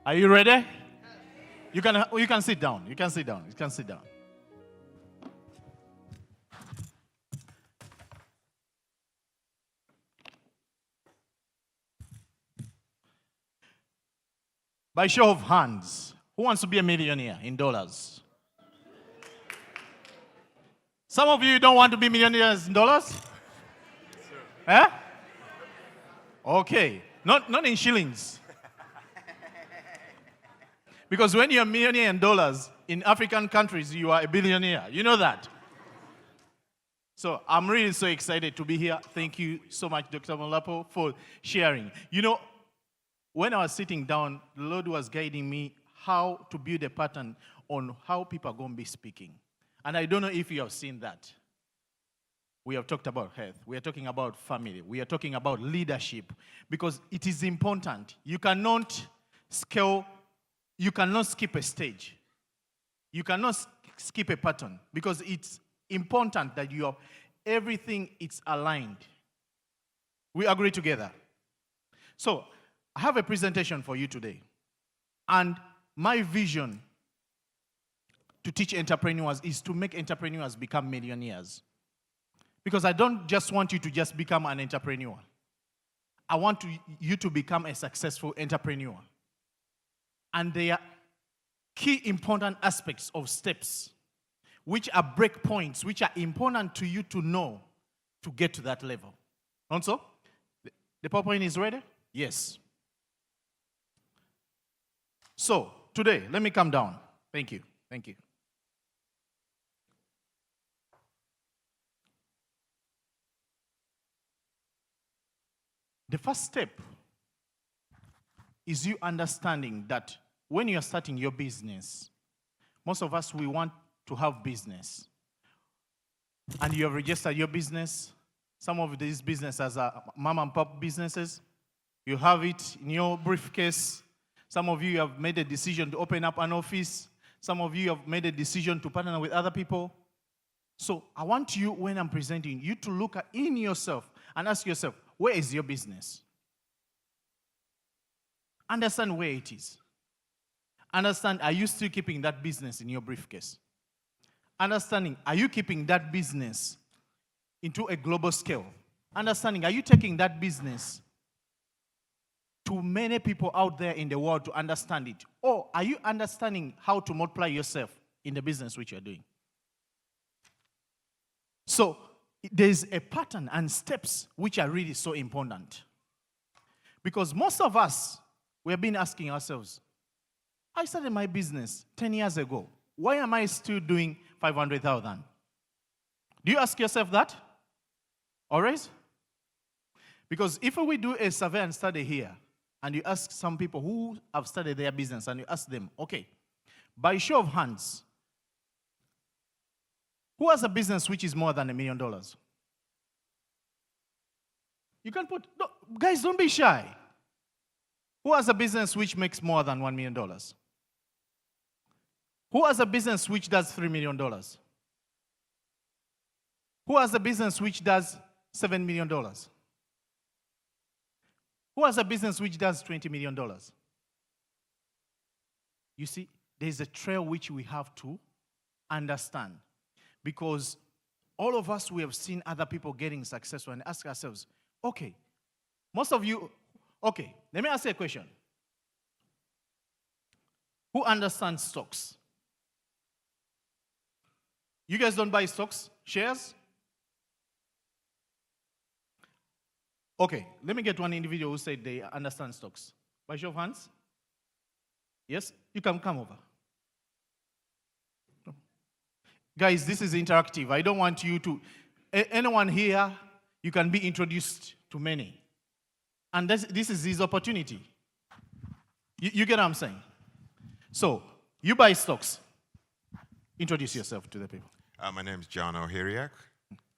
Are you ready? You can sit down. You can sit down. You can sit down. By show of hands, who wants to be a millionaire in dollars? Some of you don't want to be millionaires in dollars? Yes, okay. Not in shillings. Because when you're a millionaire in dollars, in African countries, you are a billionaire. You know that. So I'm really so excited to be here. Thank you so much, Dr. Molapo, for sharing. You know, when I was sitting down, the Lord was guiding me how to build a pattern on how people are going to be speaking. And I don't know if you have seen that. We have talked about health. We are talking about family. We are talking about leadership. Because it is important. You cannot skip a stage. You cannot skip a pattern. Because it's important that everything is aligned. We agree together. So, I have a presentation for you today. And my vision to teach entrepreneurs is to make entrepreneurs become millionaires. Because I don't just want you to just become an entrepreneur. I want you to become a successful entrepreneur. And there are key important aspects of steps, which are breakpoints, which are important to you to know to get to that level. Also, the PowerPoint is ready? Yes. So, today, let me come down. Thank you. Thank you. The first step is you understanding that when you're starting your business, most of us, we want to have business. And you have registered your business. Some of these businesses are mom and pop businesses. You have it in your briefcase. Some of you have made a decision to open up an office. Some of you have made a decision to partner with other people. So I want you, when I'm presenting, you to look in yourself and ask yourself, where is your business? Understand where it is. Understand, are you still keeping that business in your briefcase? Understanding, are you keeping that business into a global scale? Understanding, are you taking that business to many people out there in the world to understand it? Or are you understanding how to multiply yourself in the business which you're doing? So, there's a pattern and steps which are really so important. Because most of us, we have been asking ourselves, I started my business 10 years ago. Why am I still doing 500,000? Do you ask yourself that? Always? Because if we do a survey and study here, and you ask some people who have started their business, and you ask them, okay, by show of hands, who has a business which is more than $1 million? You can put, no, guys, don't be shy. Who has a business which makes more than $1 million? Who has a business which does $3 million? Who has a business which does $7 million? Who has a business which does $20 million? You see, there's a trail which we have to understand. Because all of us, we have seen other people getting successful and ask ourselves, okay, most of you, okay, let me ask you a question. Who understands stocks? You guys don't buy stocks, shares? Okay, let me get one individual who said they understand stocks. By show of hands? Yes? You can come over. Guys, this is interactive. I don't want you to... Anyone here, you can be introduced to many. And this is his opportunity. You get what I'm saying? So, you buy stocks. Introduce yourself to the people. My name is John O'Hiriak.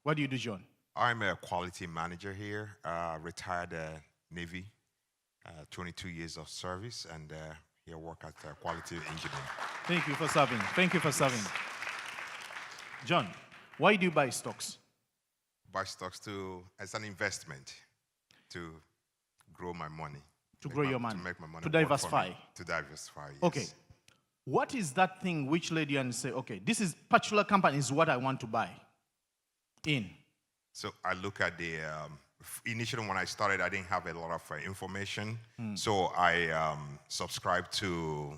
What do you do, John? I'm a quality manager here, retired Navy, 22 years of service, and here work at quality engineering. Thank you for serving. Thank you for serving. John, why do you buy stocks? Buy stocks as an investment to grow my money. To grow your money. To make my money To work for me. diversify. To diversify, yes. Okay. What is that thing which led you and say, okay, this is particular company is what I want to buy in? So I look at the, initially when I started, I didn't have a lot of information. So I subscribed to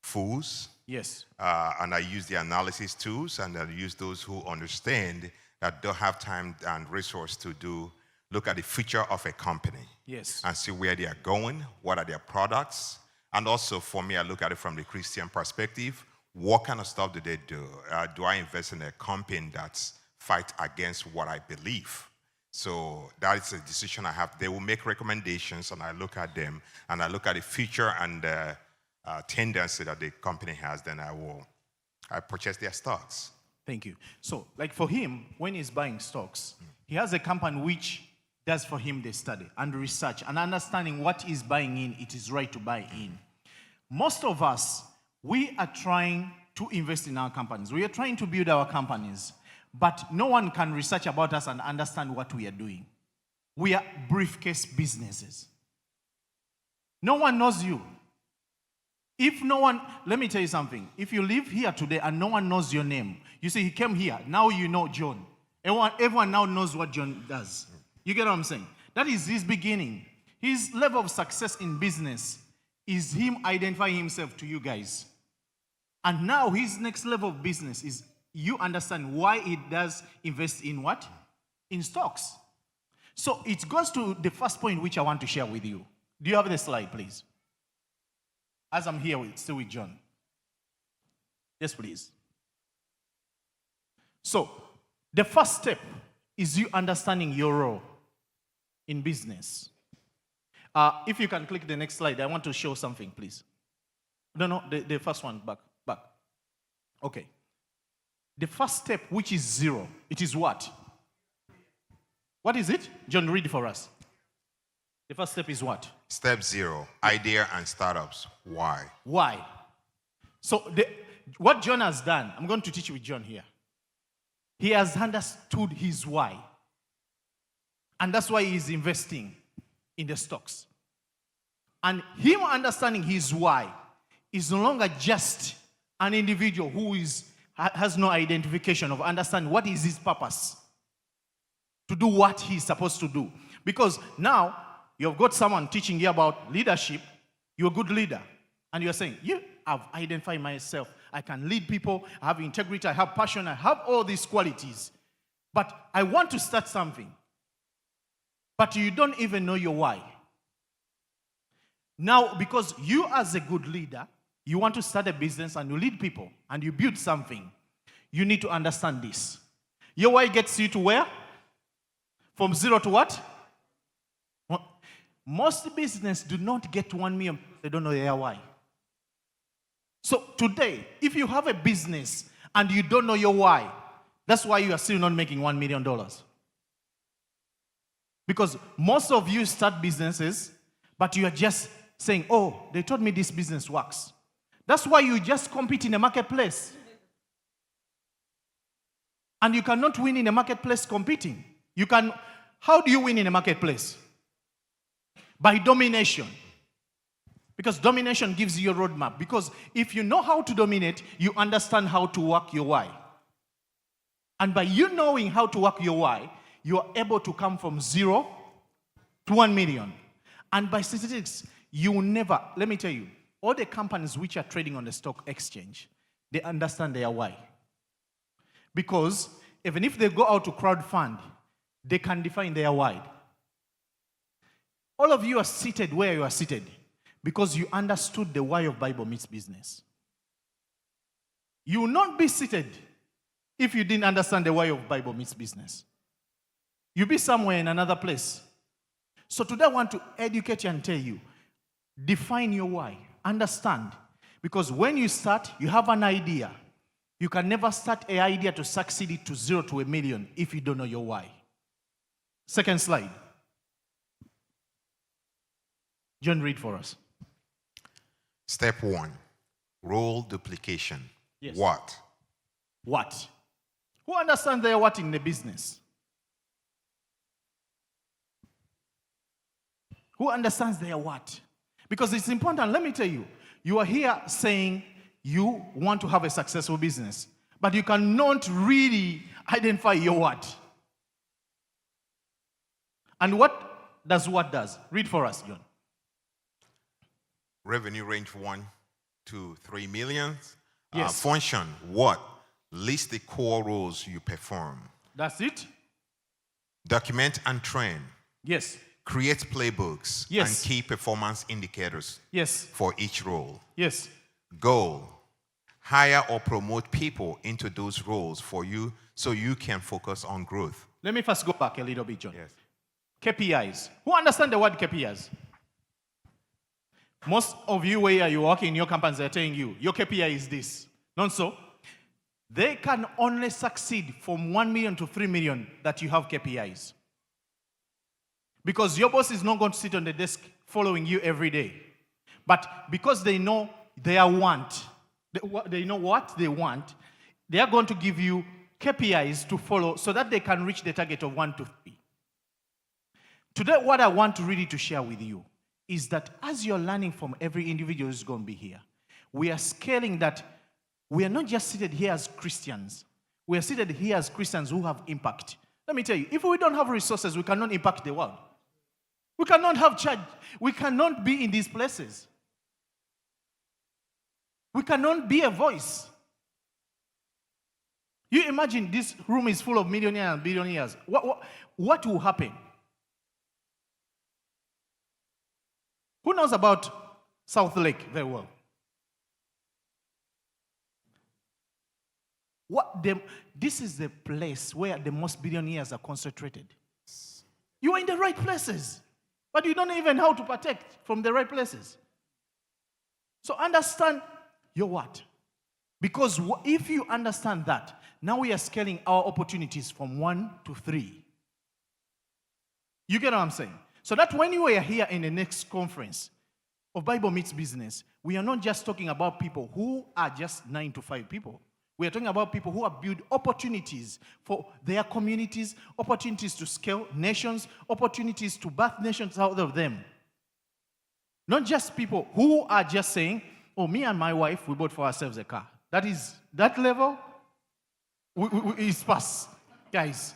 fools. Yes. And I use the analysis tools, and I use those who understand that don't have time and resource to look at the future of a company. Yes. And see where they are going, what are their products. And also for me, I look at it from the Christian perspective. What kind of stuff do they do? Do I invest in a company that's fight against what I believe? So that is a decision I have. They will make recommendations, and I look at them, and I look at the future and tendency that the company has, then I purchase their stocks. Thank you. So, like for him, when he's buying stocks, he has a company which does for him the study and research and understanding what he's buying in, it is right to buy in. Most of us, we are trying to invest in our companies. We are trying to build our companies, but no one can research about us and understand what we are doing. We are briefcase businesses. No one knows you. If no one, let me tell you something. If you live here today and no one knows your name, you say he came here, now you know John. Everyone now knows what John does. You get what I'm saying? That is his beginning. His level of success in business is him identifying himself to you guys. And now his next level of business is you understand why he does invest in what? In stocks. So it goes to the first point which I want to share with you. Do you have the slide, please? As I'm here still with John. Yes, please. So, the first step is you understanding your role in business. If you can click the next slide, I want to show something, please. No, the first one, back. Okay. The first step, which is 0, it is what? What is it? John, read it for us. The first step is what? Step 0, idea and startups. Why? Why? So what John has done, I'm going to teach you with John here. He has understood his why. And that's why he's investing in the stocks. And him understanding his why is no longer just an individual who has no identification of understanding what is his purpose to do what he's supposed to do. Because now you've got someone teaching you about leadership. You're a good leader. And you're saying, I've identified myself. I can lead people. I have integrity. I have passion. I have all these qualities. But I want to start something. But you don't even know your why. Now, because you as a good leader, you want to start a business and you lead people and you build something, you need to understand this. Your why gets you to where? From 0 to what? Most business do not get 1 million. They don't know their why. So today, if you have a business and you don't know your why, that's why you are still not making $1 million. Because most of you start businesses, but you are just saying, oh, they told me this business works. That's why you just compete in a marketplace. And you cannot win in a marketplace competing. How do you win in a marketplace? By domination. Because domination gives you a roadmap. Because if you know how to dominate, you understand how to work your why. And by you knowing how to work your why, you are able to come from 0 to 1 million. And by statistics, you will never, let me tell you, all the companies which are trading on the stock exchange, they understand their why. Because even if they go out to crowdfund, they can define their why. All of you are seated where you are seated because you understood the why of Bible Meets Business. You will not be seated if you didn't understand the why of Bible Meets Business. You'll be somewhere in another place. So today I want to educate you and tell you, define your why. Understand. Because when you start, you have an idea. You can never start an idea to succeed it to 0 to 1 million if you don't know your why. Second slide. John, read for us. Step 1, role duplication. Yes. What? What? Who understands their what in the business? Who understands their what? Because it's important. Let me tell you, you are here saying you want to have a successful business, but you cannot really identify your what. And what does? Read for us, John. Revenue range 1 to 3 million. Yes. Function, what? List the core roles you perform. That's it? Document and train. Yes. Create playbooks Yes. and key performance indicators Yes. for each role. Yes. Goal, hire or promote people into those roles for you so you can focus on growth. Let me first go back a little bit, John. Yes. KPIs. Who understand the word KPIs? Most of you where you work in your companies, they're telling you, your KPI is this. Not so. They can only succeed from 1 million to 3 million that you have KPIs. Because your boss is not going to sit on the desk following you every day. But because they know their want, they know what they want, they are going to give you KPIs to follow so that they can reach the target of 1 to 3. Today, what I want to really to share with you is that as you're learning from every individual who's going to be here, we are scaling that we are not just seated here as Christians. We are seated here as Christians who have impact. Let me tell you, if we don't have resources, we cannot impact the world. We cannot have church. We cannot be in these places. We cannot be a voice. You imagine this room is full of millionaires and billionaires. What will happen? Who knows about South Lake very well? This is the place where the most billionaires are concentrated. You are in the right places, but you don't even know how to protect from the right places. So understand your what. Because if you understand that, now we are scaling our opportunities from 1 to 3. You get what I'm saying? So that when you are here in the next conference of Bible Meets Business, we are not just talking about people who are just 9 to 5 people. We are talking about people who have built opportunities for their communities, opportunities to scale nations, opportunities to birth nations out of them. Not just people who are just saying, oh, me and my wife, we bought for ourselves a car. That level is past, guys.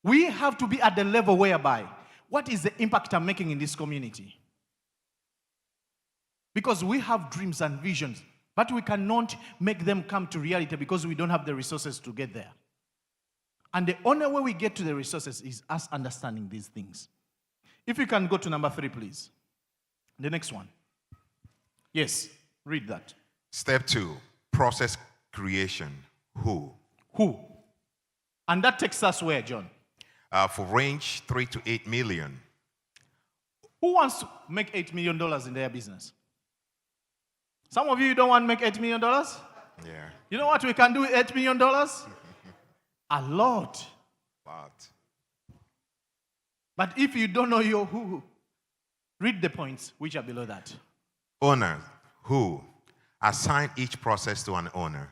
We have to be at the level whereby, what is the impact I'm making in this community? Because we have dreams and visions, but we cannot make them come to reality because we don't have the resources to get there. And the only way we get to the resources is us understanding these things. If you can go to number 3, please. The next one. Yes, read that. Step 2, process creation. Who? And that takes us where, John? For range 3 to 8 million. Who wants to make $8 million in their business? Some of you don't want to make $8 million? Yeah. You know what we can do with $8 million? A lot. But if you don't know your who, read the points which are below that. Owner. Who? Assign each process to an owner.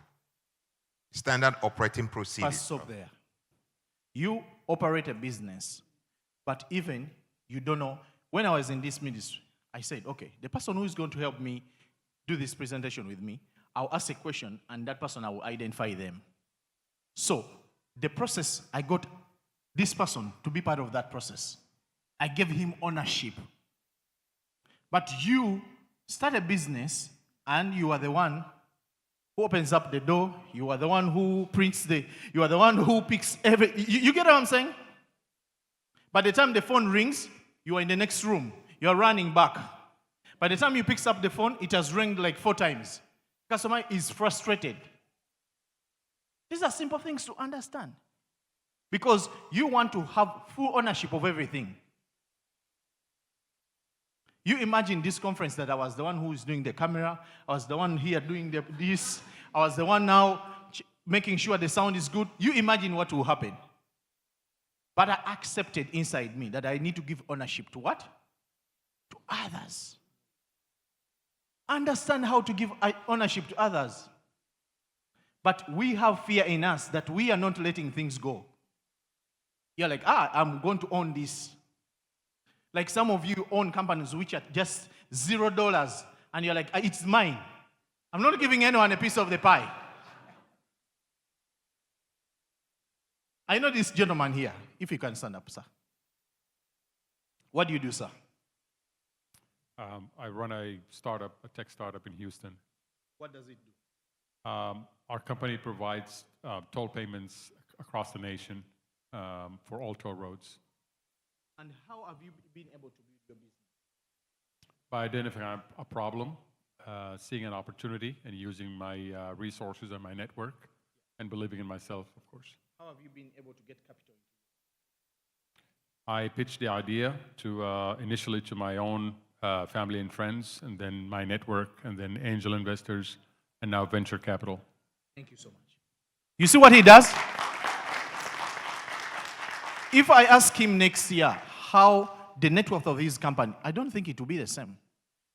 Standard operating procedure. First stop there. You operate a business, but even you don't know. When I was in this ministry, I said, okay, the person who is going to help me do this presentation with me, I'll ask a question, and that person, I will identify them. So, the process, I got this person to be part of that process. I gave him ownership. But you start a business, and you are the one who opens up the door. You are the one who prints you are the one who picks you get what I'm saying? By the time the phone rings, you are in the next room. You are running back. By the time you pick up the phone, it has rang like 4 times. Customer is frustrated. These are simple things to understand. Because you want to have full ownership of everything. You imagine this conference that I was the one who is doing the camera, I was the one here doing this, I was the one now making sure the sound is good. You imagine what will happen. But I accepted inside me that I need to give ownership to what? To others. Understand how to give ownership to others. But we have fear in us that we are not letting things go. You're like, I'm going to own this. Like some of you own companies which are just $0, and you're like, it's mine. I'm not giving anyone a piece of the pie. I know this gentleman here. If you can stand up, sir. What do you do, sir? I run a tech startup in Houston. What does it do? Our company provides toll payments across the nation for all toll roads. And how have you been able to build your business? By identifying a problem, seeing an opportunity, and using my resources and my network, and believing in myself, of course. How have you been able to get capital? I pitched the idea initially to my own family and friends, and then my network, and then angel investors, and now venture capital. Thank you so much. You see what he does? If I ask him next year how the net worth of his company, I don't think it will be the same.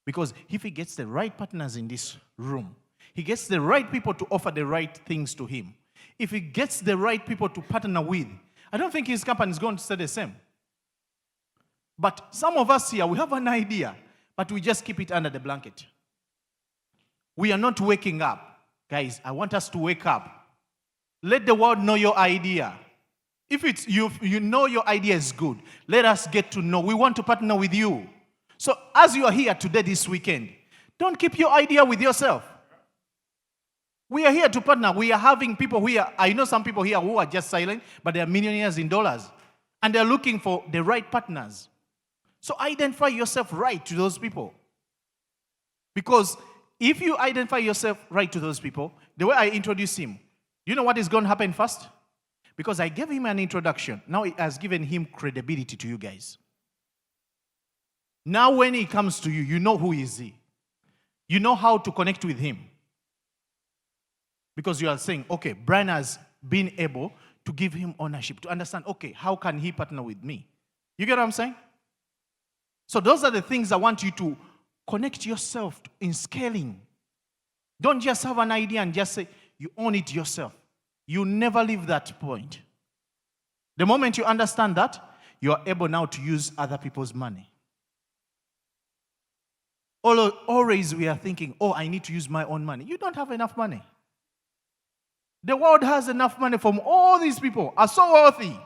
Because if he gets the right partners in this room, he gets the right people to offer the right things to him. If he gets the right people to partner with, I don't think his company is going to stay the same. But some of us here, we have an idea, but we just keep it under the blanket. We are not waking up. Guys, I want us to wake up. Let the world know your idea. If it's you know your idea is good, let us get to know. We want to partner with you. So as you are here today, this weekend, don't keep your idea with yourself. We are here to partner. We are having people here. I know some people here who are just silent, but they are millionaires in dollars. And they're looking for the right partners. So identify yourself right to those people. Because if you identify yourself right to those people, the way I introduce him, you know what is going to happen first? Because I gave him an introduction. Now it has given him credibility to you guys. Now when he comes to you, you know who is he. You know how to connect with him. Because you are saying, okay, Brian has been able to give him ownership, to understand, okay, how can he partner with me? You get what I'm saying? So those are the things I want you to connect yourself in scaling. Don't just have an idea and just say, you own it yourself. You never leave that point. The moment you understand that, you are able now to use other people's money. Always we are thinking, oh, I need to use my own money. You don't have enough money. The world has enough money from all these people, are so wealthy.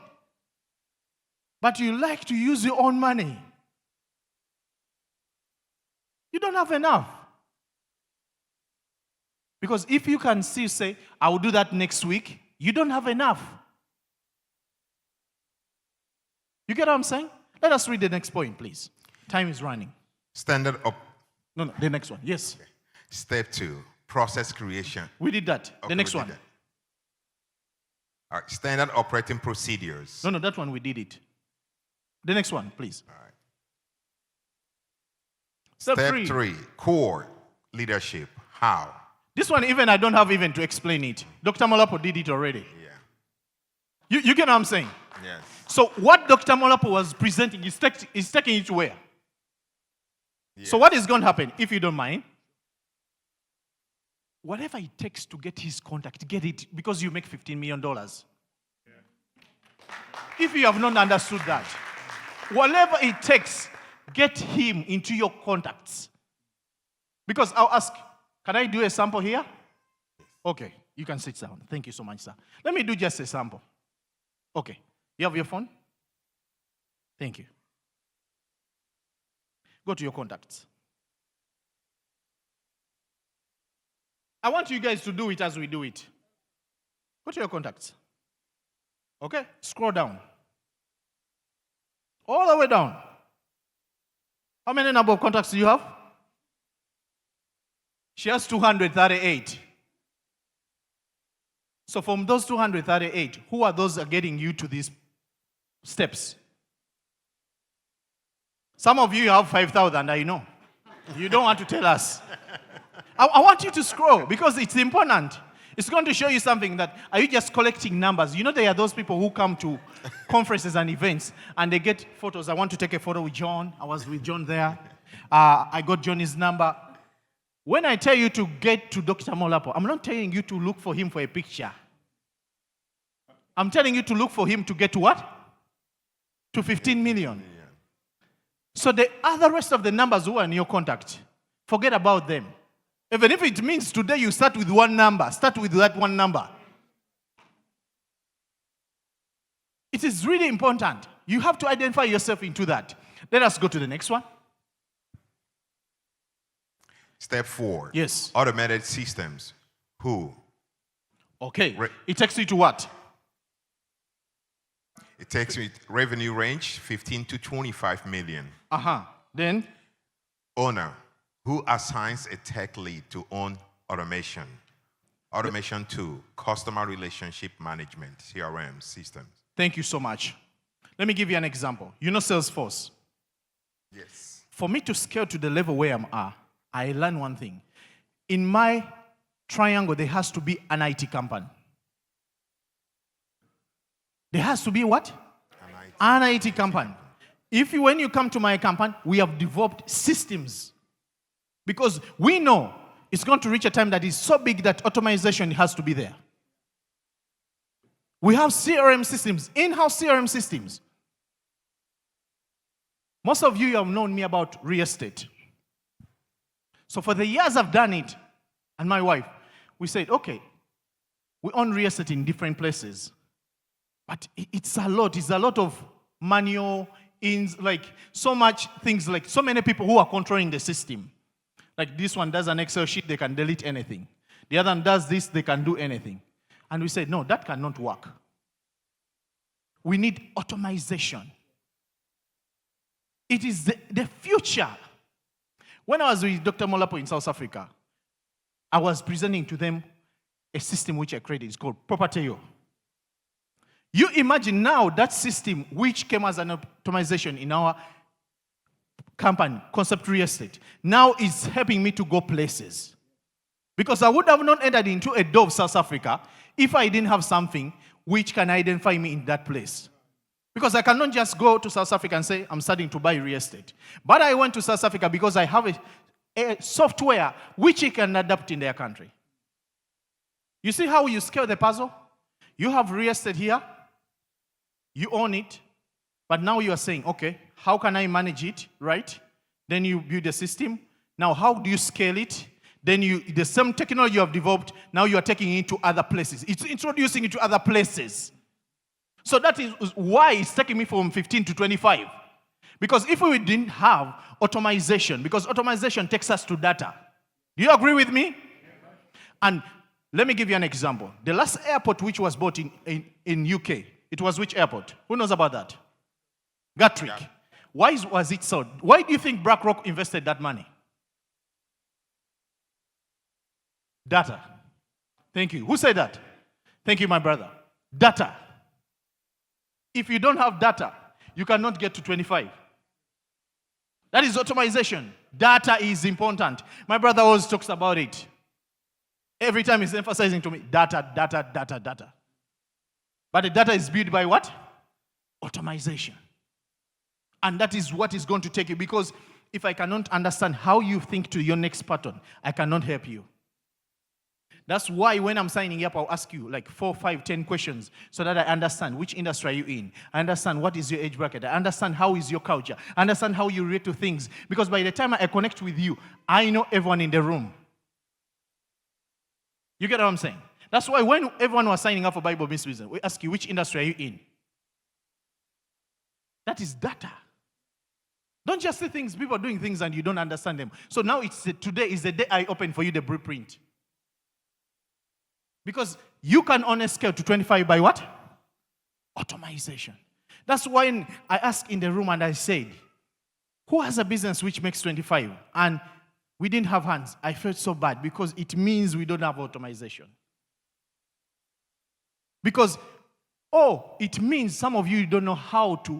But you like to use your own money. You don't have enough. Because if you can still say, I will do that next week, you don't have enough. You get what I'm saying? Let us read the next point, please. Time is running. Standard up. No, the next one. Yes. Okay. Step 2, process creation. We did that. Okay, the next we did one. that. All right, standard operating procedures. No, that one we did it. The next one, please. All right. Step 3, core leadership. How? This one, even I don't have even to explain it. Dr. Molapo did it already. Yeah. You get what I'm saying? Yes. So what Dr. Molapo was presenting is taking it to where? Yes. So what is going to happen, if you don't mind? Whatever it takes to get his contact, get it, because you make $15 million. Yeah. If you have not understood that, whatever it takes, get him into your contacts. Because I'll ask, can I do a sample here? Okay, you can sit down. Thank you so much, sir. Let me do just a sample. Okay, you have your phone? Thank you. Go to your contacts. I want you guys to do it as we do it. Go to your contacts. Okay, scroll down. All the way down. How many number of contacts do you have? She has 238. So from those 238, who are those that are getting you to these steps? Some of you have 5,000, I know. You don't want to tell us. I want you to scroll because it's important. It's going to show you something that, are you just collecting numbers? You know there are those people who come to conferences and events and they get photos. I want to take a photo with John. I was with John there. I got Johnny's number. When I tell you to get to Dr. Molapo, I'm not telling you to look for him for a picture. I'm telling you to look for him to get to what? To 15 million. So the other rest of the numbers who are in your contact, forget about them. Even if it means today you start with one number, start with that one number. It is really important. You have to identify yourself into that. Let us go to the next one. Step 4. Yes. Automated systems. Who? Okay. It takes you to what? It takes me revenue range 15 to 25 million. Then? Owner. Who assigns a tech lead to own automation? Automation 2. Customer relationship management. CRM systems. Thank you so much. Let me give you an example. You know Salesforce? Yes. For me to scale to the level where I'm at, I learned one thing. In my triangle, there has to be an IT company. There has to be what? An IT company. When you come to my company, we have developed systems. Because we know it's going to reach a time that is so big that automation has to be there. We have CRM systems, in-house CRM systems. Most of you have known me about real estate. So for the years I've done it, and my wife, we said, okay, we own real estate in different places. But it's a lot of manual, like so much things, like so many people who are controlling the system. Like this one does an Excel sheet, they can delete anything. The other one does this, they can do anything. And we said, no, that cannot work. We need automation. It is the future. When I was with Dr. Molapo in South Africa, I was presenting to them a system which I created. It's called Properteo. You imagine now that system which came as an automation in our company, Concept Real Estate, now is helping me to go places. Because I would have not entered into a door of South Africa if I didn't have something which can identify me in that place. Because I cannot just go to South Africa and say, I'm starting to buy real estate. But I went to South Africa because I have a software which you can adapt in their country. You see how you scale the puzzle? You have real estate here. You own it. But now you are saying, okay, how can I manage it, right? Then you build a system. Now, how do you scale it? Then the same technology you have developed, now you are taking it to other places. It's introducing it to other places. So that is why it's taking me from 15 to 25. Because if we didn't have automation, because automation takes us to data. Do you agree with me? And let me give you an example. The last airport which was built in UK, it was which airport? Who knows about that? Gatwick. Yeah. Why was it so? Why do you think BlackRock invested that money? Data. Thank you. Who said that? Thank you, my brother. Data. If you don't have data, you cannot get to 25. That is automation. Data is important. My brother always talks about it. Every time he's emphasizing to me, data, data, data, data. But the data is built by what? Automation. And that is what is going to take you. Because if I cannot understand how you think to your next pattern, I cannot help you. That's why when I'm signing up, I'll ask you like 4, 5, 10 questions so that I understand which industry are you in. I understand what is your age bracket. I understand how is your culture. I understand how you relate to things. Because by the time I connect with you, I know everyone in the room. You get what I'm saying? That's why when everyone was signing up for Bible Business, we ask you, which industry are you in? That is data. Don't just say things, people are doing things and you don't understand them. So now today is the day I open for you the blueprint. Because you can only scale to 25 by what? Automation. That's why I asked in the room and I said, who has a business which makes 25? And we didn't have hands. I felt so bad because it means we don't have automation. Because, it means some of you don't know how to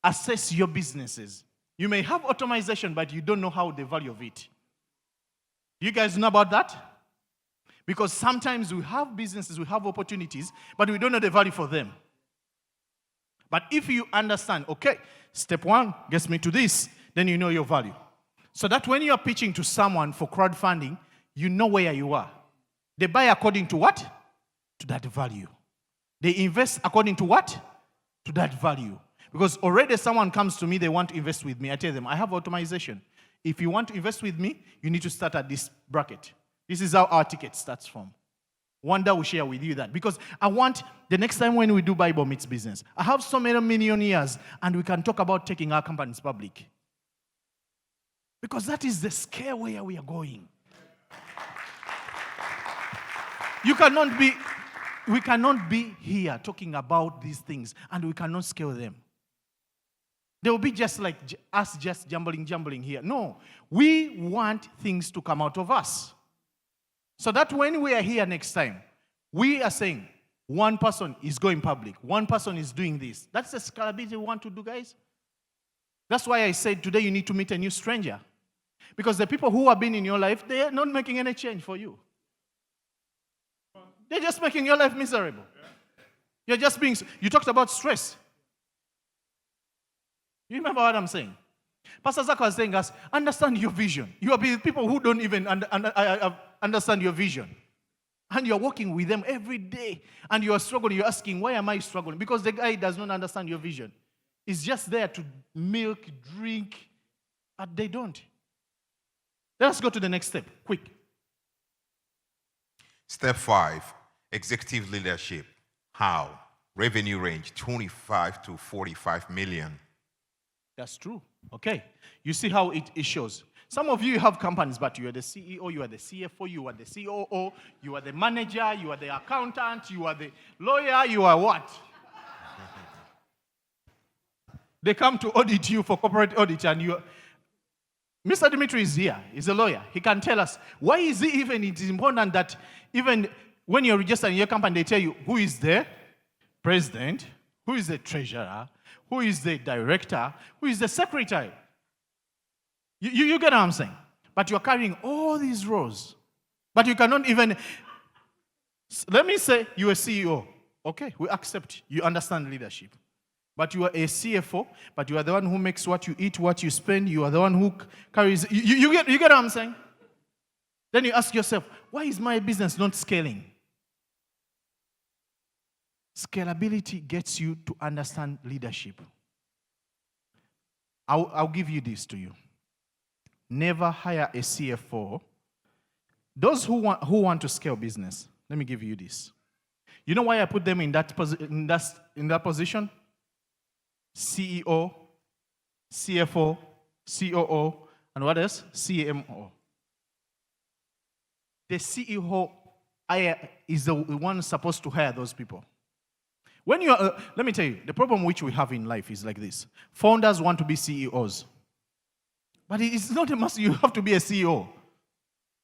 assess your businesses. You may have automation, but you don't know how the value of it. You guys know about that? Because sometimes we have businesses, we have opportunities, but we don't know the value for them. But if you understand, okay, step 1 gets me to this, then you know your value. So that when you are pitching to someone for crowdfunding, you know where you are. They buy according to what? To that value. They invest according to what? To that value. Because already someone comes to me, they want to invest with me. I tell them, I have automation. If you want to invest with me, you need to start at this bracket. This is how our ticket starts from. One day we'll share with you that. Because I want, the next time when we do Bible Meets Business, I have so many millionaires, and we can talk about taking our companies public. Because that is the scale where we are going. We cannot be here talking about these things, and we cannot scale them. They will be just like us just jumbling here. No, we want things to come out of us. So that when we are here next time, we are saying, one person is going public, one person is doing this. That's the scalability we want to do, guys. That's why I said today you need to meet a new stranger. Because the people who have been in your life, they are not making any change for you. They're just making your life miserable. You're just being, you talked about stress. You remember what I'm saying? Pastor Zach was saying us, understand your vision. You are with people who don't even understand your vision. And you're working with them every day. And you are struggling. You're asking, why am I struggling? Because the guy does not understand your vision. He's just there to milk, drink, but they don't. Let's go to the next step, quick. Step 5, executive leadership. How? Revenue range 25 to 45 million. That's true. Okay. You see how it shows. Some of you have companies, but you are the CEO, you are the CFO, you are the COO, you are the manager, you are the accountant, you are the lawyer, you are what? They come to audit you for corporate audit, and you. Mr. Dimitri is here. He's a lawyer. He can tell us why is it is important that even when you're registering your company, they tell you who is the president, who is the treasurer, who is the director, who is the secretary. You get what I'm saying? But you're carrying all these roles. But you cannot even, let me say you're a CEO. Okay, we accept you understand leadership. But you are a CFO, but you are the one who makes what you eat, what you spend. You are the one who carries, you get what I'm saying? Then you ask yourself, why is my business not scaling? Scalability gets you to understand leadership. I'll give you this to you. Never hire a CFO. Those who want to scale business, let me give you this. You know why I put them in that position? CEO, CFO, COO, and what else? CMO. The CEO is the one supposed to hire those people. When you are, let me tell you, the problem which we have in life is like this. Founders want to be CEOs. But it's not a must, you have to be a CEO.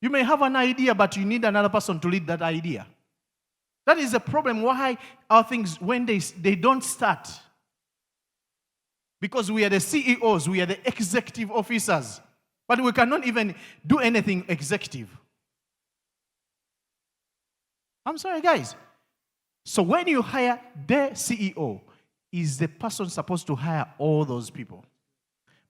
You may have an idea, but you need another person to lead that idea. That is the problem why our things, when they don't start. Because we are the CEOs, we are the executive officers. But we cannot even do anything executive. I'm sorry, guys. So when you hire the CEO, is the person supposed to hire all those people?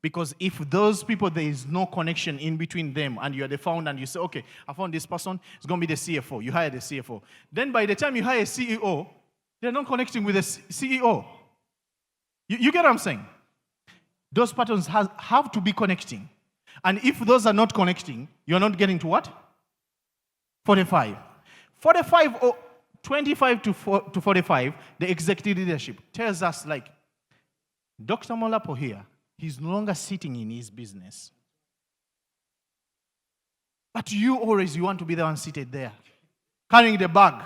Because if those people, there is no connection in between them, and you're the founder, and you say, okay, I found this person, it's going to be the CFO. You hire the CFO. Then by the time you hire a CEO, they're not connecting with the CEO. You get what I'm saying? Those patterns have to be connecting. And if those are not connecting, you're not getting to what? 45. 45 or 25 to 45, the executive leadership tells us like, Dr. Molapo here, he's no longer sitting in his business. But you want to be the one seated there, carrying the bag.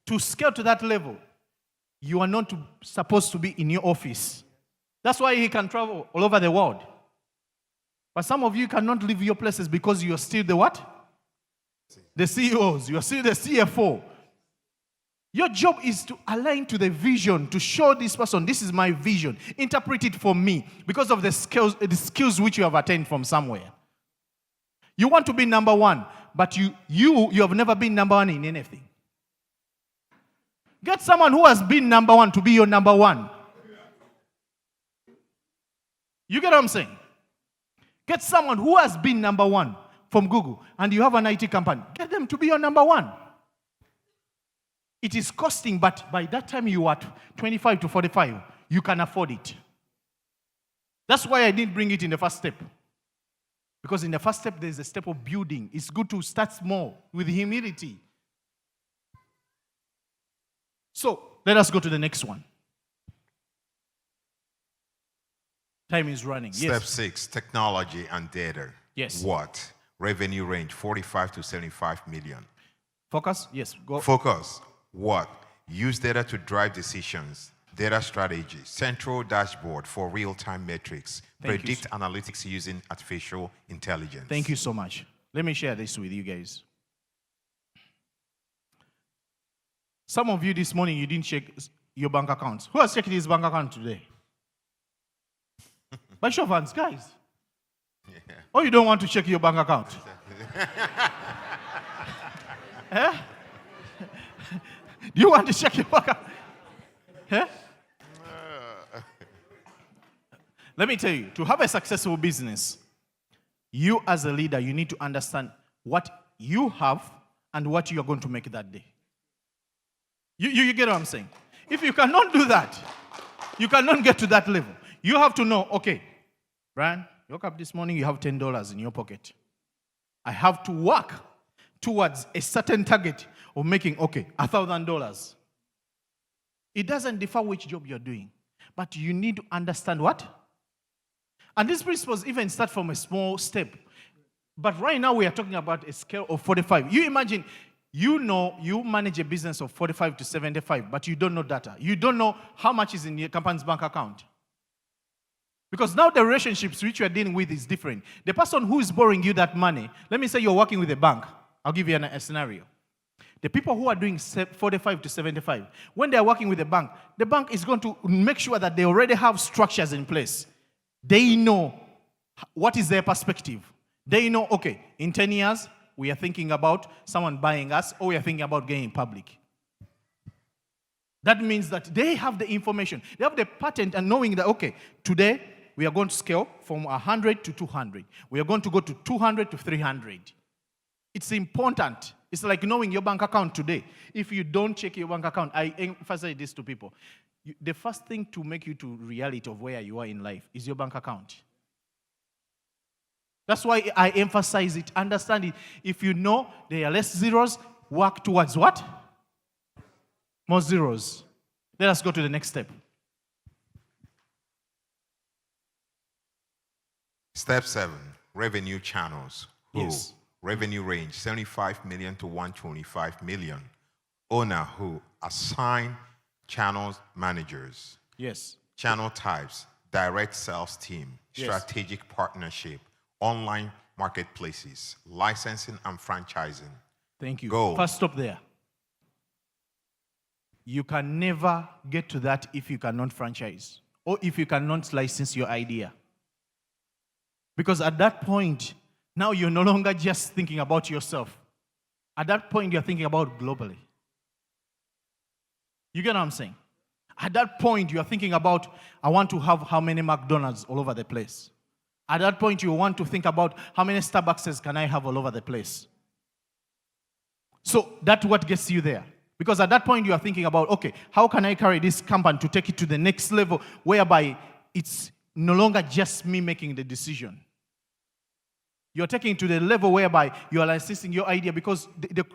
To scale to that level, you are not supposed to be in your office. That's why he can travel all over the world. But some of you cannot leave your places because you are still the what? The CEOs. You are still the CFO. Your job is to align to the vision, to show this person, this is my vision. Interpret it for me because of the skills which you have attained from somewhere. You want to be number one, but you have never been number one in anything. Get someone who has been number one to be your number one. You get what I'm saying? Get someone who has been number one from Google, and you have an IT company. Get them to be your number one. It is costing, but by that time you are 25 to 45, you can afford it. That's why I didn't bring it in the first step. Because in the first step, there's a step of building. It's good to start small with humility. So, let us go to the next one. Time is running. Step 6, technology and data. Yes. What? Revenue range, 45 to 75 million. Focus? Yes, go. Focus. What? Use data to drive decisions. Data strategy. Central dashboard for real-time metrics. Predict analytics using artificial intelligence. Thank you so much. Let me share this with you guys. Some of you this morning, you didn't check your bank accounts. Who has checked his bank account today? By show of hands, guys. Yeah. Or you don't want to check your bank account? Eh? Do you want to check your bank account? Eh? Let me tell you, to have a successful business, you as a leader, you need to understand what you have and what you are going to make that day. You get what I'm saying? If you cannot do that, you cannot get to that level. You have to know, okay, Brian, you woke up this morning, you have $10 in your pocket. I have to work towards a certain target of making, okay, $1,000. It doesn't differ which job you're doing, but you need to understand what? And these principles even start from a small step. But right now we are talking about a scale of 45. You imagine, you know you manage a business of 45 to 75, but you don't know data. You don't know how much is in your company's bank account. Because now the relationships which you are dealing with is different. The person who is borrowing you that money, let me say you're working with a bank. I'll give you a scenario. The people who are doing 45 to 75, when they are working with the bank is going to make sure that they already have structures in place. They know what is their perspective. They know, okay, in 10 years, we are thinking about someone buying us, or we are thinking about getting public. That means that they have the information. They have the patent and knowing that, okay, today we are going to scale from 100 to 200. We are going to go to 200 to 300. It's important. It's like knowing your bank account today. If you don't check your bank account, I emphasize this to people. The first thing to make you to reality of where you are in life is your bank account. That's why I emphasize it. Understand it. If you know there are less zeros, work towards what? More zeros. Let us go to the next step. Step 7, revenue channels. Who? Yes. Revenue range, 75 million to 125 million. Owner who? Assign channel managers. Yes. Channel types, direct sales team, Yes. strategic partnership, online marketplaces, licensing and franchising. Thank you. Go. First stop there. You can never get to that if you cannot franchise or if you cannot license your idea. Because at that point, now you're no longer just thinking about yourself. At that point, you're thinking about globally. You get what I'm saying? At that point, you're thinking about, I want to have how many McDonald's all over the place. At that point, you want to think about how many Starbucks can I have all over the place. So that's what gets you there. Because at that point, you are thinking about, okay, how can I carry this company to take it to the next level whereby it's no longer just me making the decision. You're taking it to the level whereby you are licensing your idea because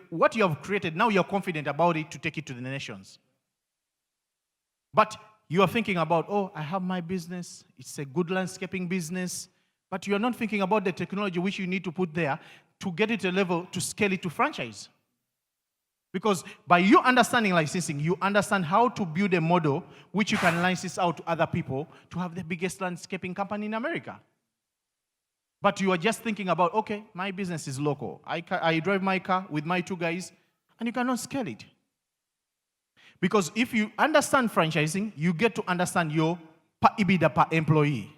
what you have created, now you're confident about it to take it to the nations. But you are thinking about, oh, I have my business. It's a good landscaping business. But you're not thinking about the technology which you need to put there to get it to a level to scale it to franchise. Because by you understanding licensing, you understand how to build a model which you can license out to other people to have the biggest landscaping company in America. But you are just thinking about, okay, my business is local. I drive my car with my 2 guys, and you cannot scale it. Because if you understand franchising, you get to understand your per EBITDA per employee.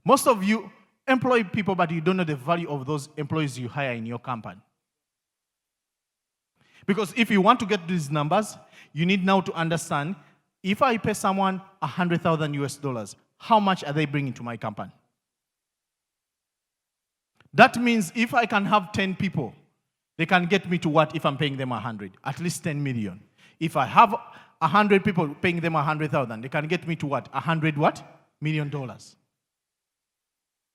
Most of you employ people, but you don't know the value of those employees you hire in your company. Because if you want to get these numbers, you need now to understand, if I pay someone $100,000, how much are they bringing to my company? That means if I can have 10 people, They can get me to what if I'm paying them 100? At least 10 million. If I have 100 people paying them 100,000, they can get me to what? 100 what? $1 million.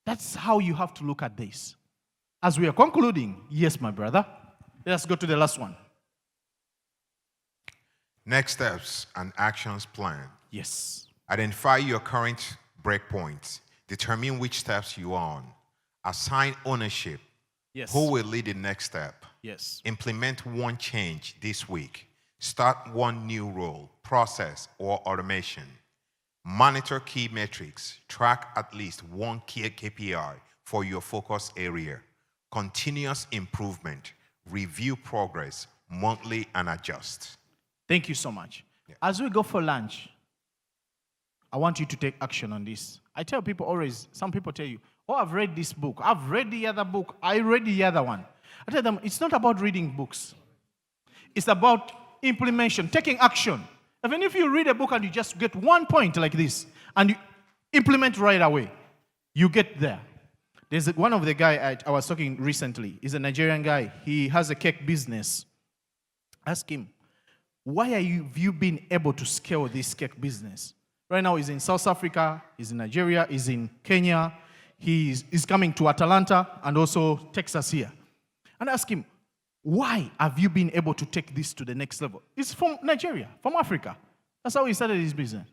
That's how you have to look at this. As we are concluding, yes, my brother, let's go to the last one. Next steps and actions plan. Yes. Identify your current breakpoints. Determine which steps you are on. Assign ownership. Yes. Who will lead the next step? Yes. Implement one change this week. Start one new role, process, or automation. Monitor key metrics. Track at least one key KPI for your focus area. Continuous improvement. Review progress monthly and adjust. Thank you so much. Yeah. As we go for lunch, I want you to take action on this. I tell people always, some people tell you, oh, I've read this book. I've read the other book. I read the other one. I tell them, it's not about reading books. It's about implementation, taking action. Even if you read a book and you just get one point like this, and you implement right away, you get there. There's one of the guy I was talking recently. He's a Nigerian guy. He has a cake business. Ask him, why have you been able to scale this cake business? Right now he's in South Africa, he's in Nigeria, he's in Kenya, he's coming to Atlanta and also Texas here. And ask him, why have you been able to take this to the next level? He's from Nigeria, from Africa. That's how he started his business.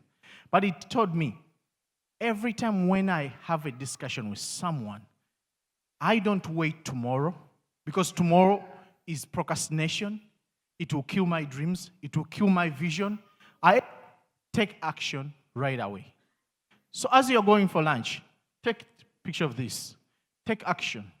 But he told me, every time when I have a discussion with someone, I don't wait tomorrow, because tomorrow is procrastination. It will kill my dreams. It will kill my vision. I take action right away. So as you're going for lunch, take a picture of this. Take action.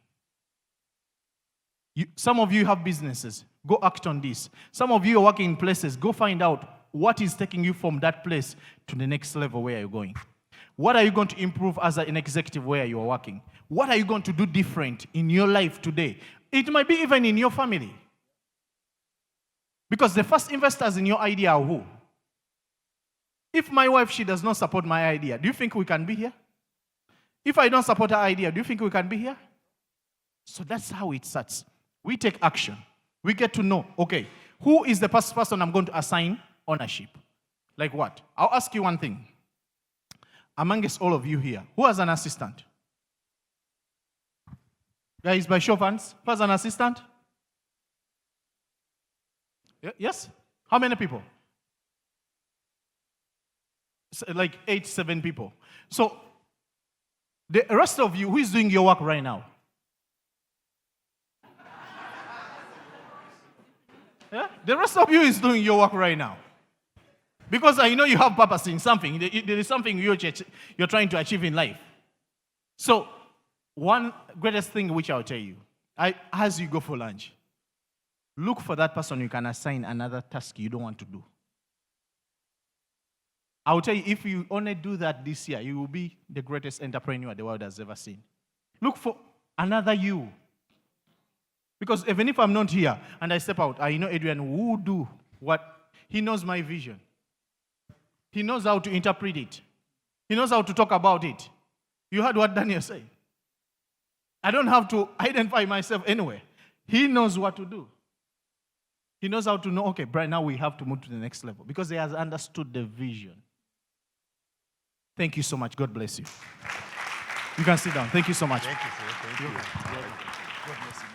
Some of you have businesses. Go act on this. Some of you are working in places. Go find out what is taking you from that place to the next level where you're going. What are you going to improve as an executive where you are working? What are you going to do different in your life today? It might be even in your family. Because the first investors in your idea are who? If my wife, she does not support my idea, do you think we can be here? If I don't support her idea, do you think we can be here? So that's how it starts. We take action. We get to know, okay, who is the first person I'm going to assign ownership? Like what? I'll ask you one thing. Amongst all of you here, who has an assistant? Guys, by show of hands, who has an assistant? Yes? How many people? Like 8, 7 people. So, the rest of you, who is doing your work right now? Yeah? The rest of you is doing your work right now. Because I know you have purpose in something. There is something you're trying to achieve in life. So, one greatest thing which I'll tell you, as you go for lunch, look for that person you can assign another task you don't want to do. I will tell you, if you only do that this year, you will be the greatest entrepreneur the world has ever seen. Look for another you. Because even if I'm not here and I step out, I know Adrian will do what he knows my vision. He knows how to interpret it. He knows how to talk about it. You heard what Daniel said. I don't have to identify myself anywhere. He knows what to do. He knows how to know, okay, Brian, now we have to move to the next level because he has understood the vision. Thank you so much. God bless you. You can sit down. Thank you so much. Thank you, sir. Thank you. God bless you.